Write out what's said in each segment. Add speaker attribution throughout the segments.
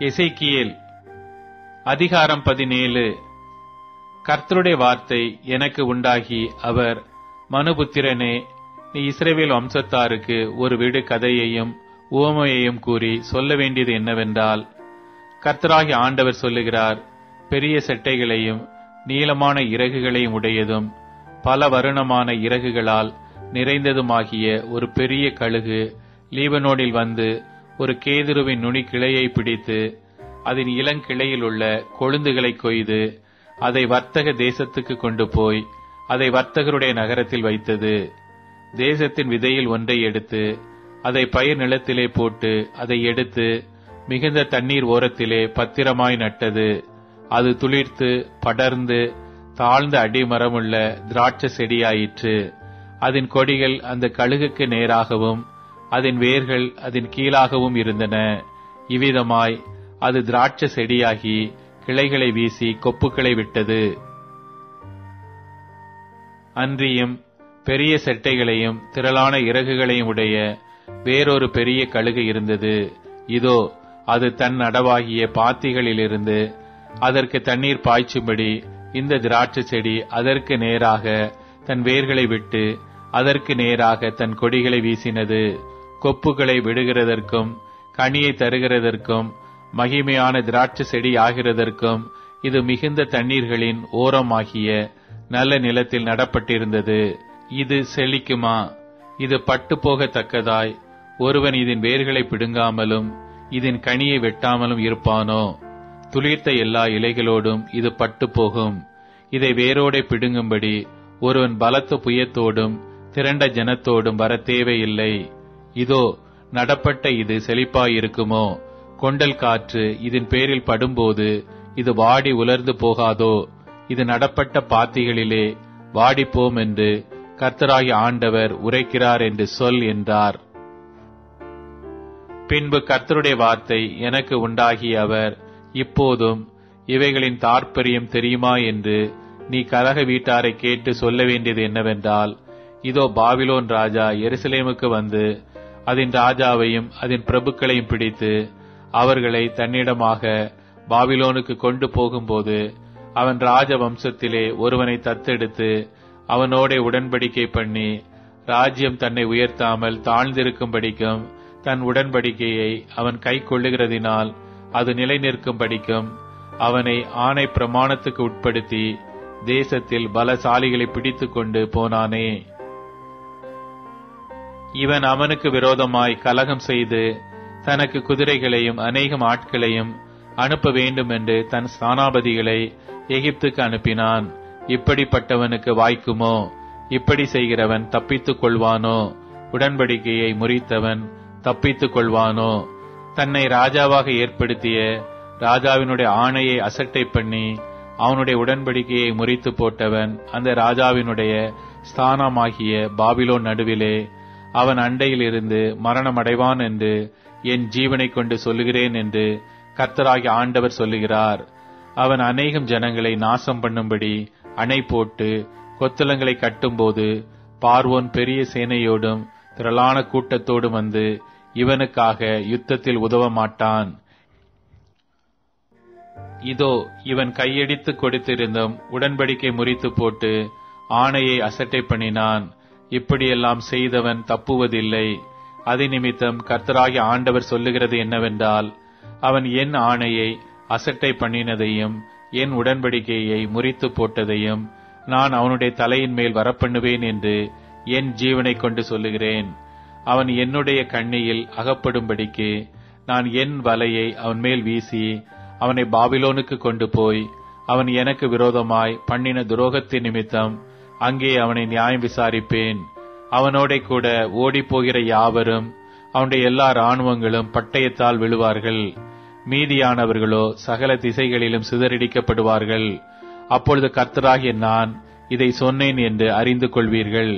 Speaker 1: எசேக்கியேல் அதிகாரம் 17. கர்த்தருடைய வார்த்தை எனக்கு உண்டாகி அவர், மனுபுத்திரனே, நீ இஸ்ரவேல் வம்சத்தாருக்கு ஒரு விடு கதையையும் உவமையையும் கூறி சொல்ல வேண்டியது என்னவென்றால், கர்த்தராகிய ஆண்டவர் சொல்லுகிறார், பெரிய செட்டைகளையும் நீளமான இறகுகளையும் உடையதும் பல வருணமான இறகுகளால் நிறைந்ததுமாகிய ஒரு பெரிய கழுகு லீபனோனில் வந்து ஒரு கேதுருவின் நுனி கிளையை பிடித்து அதன் இளங்கிளையில் உள்ள கொழுந்துகளை கொய்து அதை வர்த்தக தேசத்துக்கு கொண்டு போய் அதை வர்த்தகருடைய நகரத்தில் வைத்தது. தேசத்தின் விதையில் ஒன்றை எடுத்து அதை பயிர் நிலத்திலே போட்டு அதை எடுத்து மிகுந்த தண்ணீர் ஓரத்திலே பத்திரமாய் நட்டது. அது துளிர்த்து படர்ந்து தாழ்ந்த அடிமரமுள்ள திராட்சை செடியாயிற்று. அதன் கொடிகள் அந்த கழுகுக்கு நேராகவும் அதன் வேர்கள் அதன் கீழாகவும் இருந்தன. இவ்விதமாய் அது திராட்சை செடியாகி கிளைகளை வீசி கொப்புக்களை விட்டது. அன்றியும் பெரிய செட்டைகளையும் திரளான இறகுகளையும் உடைய வேறொரு பெரிய கழுகு இருந்தது. இதோ, அது தன் நடவாகிய பாத்திகளிலிருந்து அதற்கு தண்ணீர் பாய்ச்சும்படி இந்த திராட்சை செடி அதற்கு நேராக தன் வேர்களை விட்டு அதற்கு நேராக தன் கொடிகளை வீசினது. கொப்புகளை விடுகிறதற்கும் கனியை தருகிறதற்கும் மகிமையான திராட்சை செடி ஆகிறதற்கும் இது மிகுந்த தண்ணீர்களின் ஓரமாகிய நல்ல நிலத்தில் நடப்பட்டிருந்தது. இது செழிக்குமா? இது பட்டு போகத்தக்கதாய் ஒருவன் இதன் வேர்களை பிடுங்காமலும் இதன் கனியை வெட்டாமலும் இருப்பானோ? துளிர்த்த எல்லா இலைகளோடும் இது பட்டு போகும். இதை வேரோடே பிடுங்கும்படி ஒருவன் பலத்த புயத்தோடும் திரண்ட ஜனத்தோடும் வர தேவையில்லை. இதோ, நடப்பட்ட இது செழிப்பாயிருக்குமோ? கொண்டல் காற்று இதன் பேரில் படும்போது இது வாடி உலர்ந்து போகாதோ? இது நடப்பட்ட பாத்திகளிலே வாடிப்போம் என்று கர்த்தராகிய ஆண்டவர் உரைக்கிறார் என்று சொல் என்றார். பின்பு கர்த்தருடைய வார்த்தை எனக்கு உண்டாகிய அவர், இப்போதும் இவைகளின் தாற்பயம் தெரியுமா என்று நீ கலக வீட்டாரை கேட்டு சொல்ல வேண்டியது என்னவென்றால், இதோ, பாபிலோன் ராஜா எருசலேமுக்கு வந்து அதன் ராஜாவையும் அதன் பிரபுக்களையும் பிடித்து அவர்களை தன்னிடமாக பாபிலோனுக்கு கொண்டு போகும்போது அவன் ராஜ வம்சத்திலே ஒருவனை தத்தெடுத்து அவனோட உடன்படிக்கை பண்ணி ராஜ்யம் தன்னை உயர்த்தாமல் தாழ்ந்திருக்கும்படிக்கும் தன் உடன்படிக்கையை அவன் கை கொள்ளுகிறதினால் அது நிலை நிற்கும்படிக்கும் அவனை ஆணை பிரமாணத்துக்கு உட்படுத்தி தேசத்தில் பலசாலிகளை பிடித்துக் கொண்டு போனானே. இவன் அவனுக்கு விரோதமாய் கலகம் செய்து தனக்கு குதிரைகளையும் அநேகம் ஆட்களையும் அனுப்ப வேண்டும் என்று தன் ஸ்தானாபதிகளை எகிப்துக்கு அனுப்பினான். இப்படிப்பட்டவனுக்கு வாய்க்குமோ? இப்படி செய்கிறவன் தப்பித்துக் கொள்வானோ? உடன்படிக்கையை முறித்தவன் தப்பித்துக் கொள்வானோ? தன்னை ராஜாவாக ஏற்படுத்திய ராஜாவினுடைய ஆணையை அசட்டை பண்ணி அவனுடைய உடன்படிக்கையை முறித்து போட்டவன் அந்த ராஜாவினுடைய ஸ்தானமாகிய பாபிலோன் நடுவிலே அவன் அண்டையில் இருந்து மரணமடைவான் என்று என் ஜீவனை கொண்டு சொல்லுகிறேன் என்று கர்த்தராகிய ஆண்டவர் சொல்லுகிறார். அவன் அநேகம் ஜனங்களை நாசம் பண்ணும்படி அணை போட்டு கொத்தளங்களை கட்டும்போது பார்வோன் பெரிய சேனையோடும் திரளான கூட்டத்தோடும் வந்து இவனுக்காக யுத்தத்தில் உதவ மாட்டான். இதோ, இவன் கையடித்து கொடுத்திருந்தும் உடன்படிக்கை முறித்து போட்டு ஆணையை அசட்டை பண்ணினான். இப்படியெல்லாம் செய்தவன் தப்புவதில்லை. அது நிமித்தம் கர்த்தராகிய ஆண்டவர் சொல்லுகிறது என்னவென்றால், அவன் என் ஆணையை அசட்டை பண்ணினதையும் என் உடன்படிக்கையை முறித்து போட்டதையும் நான் அவனுடைய தலையின் மேல் வரப்பண்ணுவேன் என்று என் ஜீவனை கொண்டு சொல்லுகிறேன். அவன் என்னுடைய கண்ணியில் அகப்படும்படிக்கு நான் என் வலையை அவன் மேல் வீசி அவனை பாபிலோனுக்கு கொண்டு போய் அவன் எனக்கு விரோதமாய் பண்ணின துரோகத்தின் நிமித்தம் அங்கே அவனை நியாயம் விசாரிப்பேன். அவனோட கூட ஓடிப்போகிற யாவரும் அவனுடைய எல்லா இராணுவங்களும் பட்டயத்தால் விழுவார்கள். மீதியானவர்களோ சகல திசைகளிலும் சிதறடிக்கப்படுவார்கள். அப்பொழுது கர்த்தராகிய நான் இதை சொன்னேன் என்று அறிந்து கொள்வீர்கள்.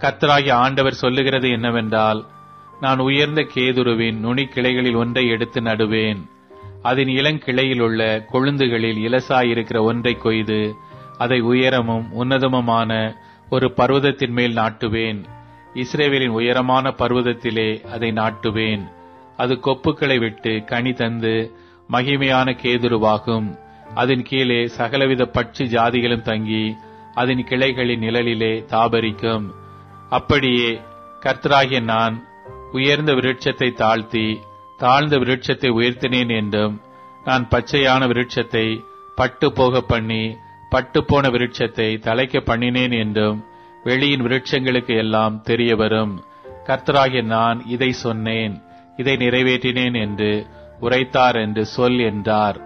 Speaker 1: கர்த்தராகிய ஆண்டவர் சொல்லுகிறது என்னவென்றால், நான் உயர்ந்த கேதுருவின் நுனி கிளைகளில் ஒன்றை எடுத்து நடுவேன். அதன் இளங்கிளையில் உள்ள கொழுந்துகளில் இலசாயிருக்கிற ஒன்றை கொய்து அதை உயரமும் உன்னதமுமான ஒரு பர்வதத்தின் மேல் நாட்டுவேன். இஸ்ரவேலின் உயரமான பர்வதத்திலே அதை நாட்டுவேன். அது கொப்புக்களை விட்டு கனி தந்து மகிமையான கேதுருவாகும். அதன் கீழே சகலவித பட்சி ஜாதிகளும் தங்கி அதன் கிளைகளின் நிழலிலே தாபரிக்கும். அப்படியே கர்த்தராகிய நான் உயர்ந்த விருட்சத்தை தாழ்த்தி தாழ்ந்த விருட்சத்தை உயர்த்தினேன் என்றும், நான் பச்சையான விருட்சத்தை பட்டு போக பண்ணி பட்டு போன விருட்சத்தை தழைக்க பண்ணினேன் என்றும் வெளியின் விருட்சங்களுக்கு எல்லாம் தெரிய வரும். கர்த்தராகிய நான் இதை சொன்னேன், இதை நிறைவேற்றினேன் என்று உரைத்தார் என்று சொல் என்றார்.